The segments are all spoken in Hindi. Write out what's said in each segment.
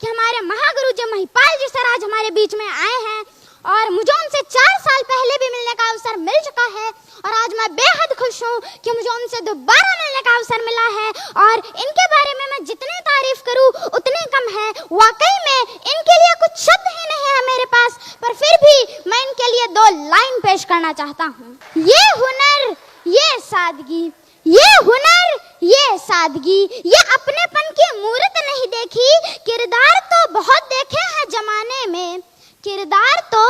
कि हमारे महागुरु जी महिपाल जी सर आज हमारे बीच में आए हैं और मुझे उनसे 4 साल पहले भी मिलने का अवसर मिल चुका है और आज मैं बेहद खुश हूँ कि मुझे उनसे दोबारा मिलने का अवसर मिला है। और इनके बारे में मैं जितनी तारीफ करूँ उतनी कम है। वाकई में इनके लिए कुछ शब्द ही नहीं है मेरे पास, पर फिर भी मैं इनके लिए 2 लाइन पेश करना चाहता हूँ। ये हुनर, ये सादगी, ये हुनर, ये सादगी, ये अपनेपन की मूरत नहीं देखी, किरदार तो बहुत देखे हैं जमाने में, किरदार तो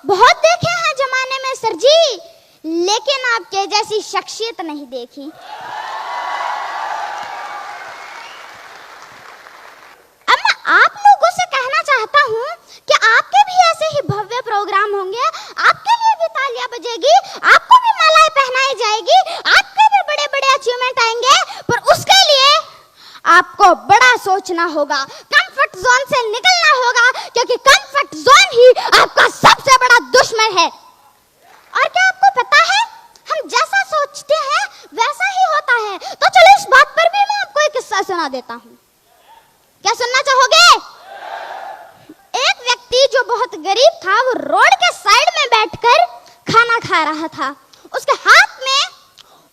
बहुत देखे हैं जमाने में सर जी, लेकिन आपके जैसी शख्सियत नहीं देखी। अब मैं आप लोगों से कहना चाहता हूँ कि आपके भी ऐसे ही भव्य प्रोग्राम होंगे, आपके लिए भी तालियां बजेगी, आपको भी मालाएं पहनाई जाएगी, आपके भी बड़े बड़े अचीवमेंट आएंगे, पर उसके लिए आपको बड़ा सोचना होगा, कंफर्ट जोन से निकलना होगा, क्योंकि कंफर्ट जोन ही आपका सबसे बड़ा दुश्मन है। और क्या आपको पता है, हम जैसा सोचते हैं वैसा ही होता है। तो चलो इस बात पर भी मैं आपको एक किस्सा सुना देता हूँ। क्या सुनना चाहोगे? एक व्यक्ति जो बहुत गरीब था, वो रोड के साइड में बैठकर खाना खा रहा था। उसके हाथ में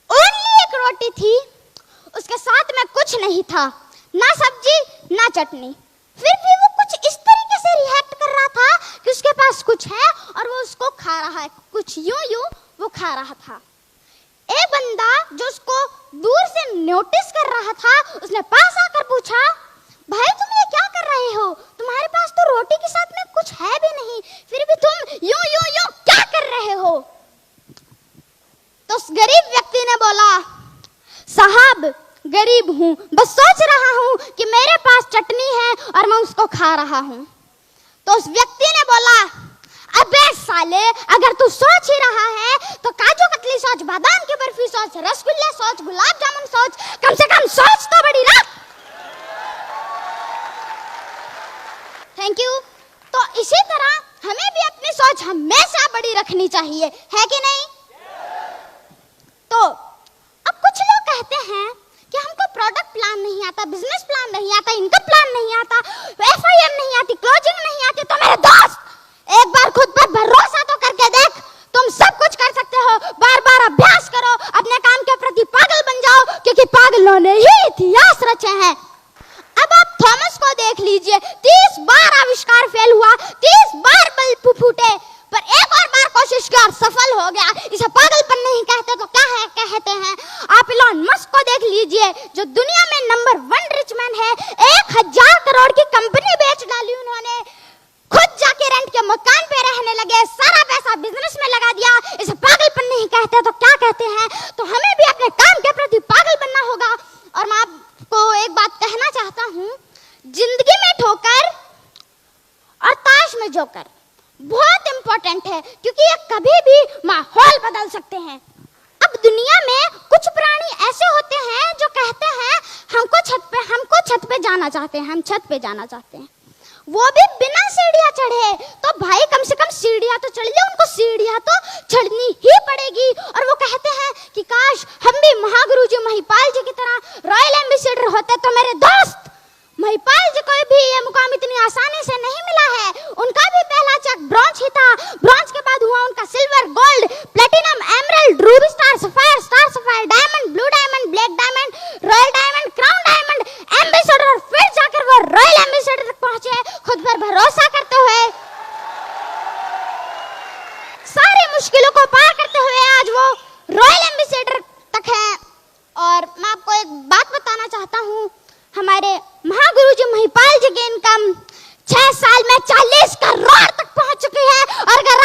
ओनली एक रोटी थी, उसके साथ में कुछ नहीं था, ना सब्जी ना चटनी। फिर भी वो कुछ इस तरीके से रिएक्ट कर रहा था कि उसके पास कुछ है और वो उसको खा रहा है, कुछ यूं वो खा रहा था। एक बंदा जो उसको दूर से नोटिस कर रहा था, उसने पास आकर पूछा, भाई तुम ये क्या कर रहे हो? तुम्हारे पास तो रोटी के साथ में कुछ है भी नहीं, फिर भी तुम यूं क्या कर रहे हो? तो उस गरीब व्यक्ति ने बोला, साहब गरीब हूँ, बस सोच रहा हूँ कि मेरे पास चटनी है और मैं उसको खा रहा हूँ। तो उस व्यक्ति ने बोला, अबे साले, अगर तू सोच ही रहा है तो काजू कतली सोच, बादाम की बर्फी सोच, रसगुल्ले सोच, गुलाब जामुन सोच, कम से कम सोच तो बड़ी रख। Thank you. तो इसी तरह हमें भी अपनी सोच हमेशा बड़ी रखनी चाहिए, है कि नहीं? तो अब कुछ लोग कहते हैं कि हमको प्रोडक्ट प्लान नहीं आता, बिजनेस प्लान नहीं आता, इनकम प्लान नहीं आता, FIM नहीं आती, क्लोजिंग नहीं आती। तो मेरे दोस्त, एक बार खुद पर भरोसा तो करके देख, तुम सब कुछ कर सकते हो। बार बार अभ्यास करो, अपने काम के प्रति पागल बन जाओ, क्योंकि पागलों ने ही इतिहास रचे हैं। अब आप थॉमस को देख लीजिए, 30 बार आविष्कार फेल हुआ, 30 बार बल्ब फूटे, पर एक और बार कोशिश की और सफल हो गया। इसे पागलपन नहीं कहते तो क्या है कहते हैं? आप इलॉन मस्क को देख लीजिए, जो दुनिया में नंबर 1 रिच मैन है, 1000 करोड़ की कंपनी बेच डाली उन्होंने, खुद जाके रेंट के मकान पे रहने लगे, सारा पैसा बिजनेस में लगा दिया। इसे पागलपन नहीं कहते तो क्या कहते हैं? तो हमें भी अपने काम के प्रति पागल बनना होगा। और मैं आपको एक बात कहना चाहता हूँ, जिंदगी में ठोकर और ताश में जोकर बहुत इंपॉर्टेंट है, क्योंकि ये कभी भी माहौल बदल सकते हैं। अब दुनिया में कुछ प्राणी ऐसे होते हैं जो कहते हैं हमको छत पे जाना चाहते हैं, हम छत पे जाना चाहते हैं, वो भी बिना सीढ़ियां चढ़े। तो भाई कम से कम सीढ़ियां तो चढ़ ले, उनको सीढ़ियां तो चढ़नी ही पड़ेगी। और वो कहते हैं कि काश हम भी महागुरु जी महिपाल जी की तरह रॉयल एम्बेसडर होते। तो मेरे दोस्त, महिपाल जी को भी ये मुकाम इतनी आसानी से नहीं मिला है। उनका भी पहला चक ब्रॉन्ज ही था, ब्रॉन्ज के बाद हुआ उनका silver, gold, platinum, emerald, Ruby star sapphire, diamond, blue diamond, black diamond, royal diamond, crown diamond, ambassador, और फिर जाकर वो रॉयल एम्बेसडर तक पहुंचे, खुद पर भरोसा करते हुए, सारी मुश्किलों को पार करते हुए आज वो रॉयल एम्बेसडर तक है। और मैं आपको एक बात बताना चाहता हूँ, हमारे महागुरु जी महिपाल जी की इनकम 6 साल में 40 करोड़ तक पहुंच चुकी है। और अगर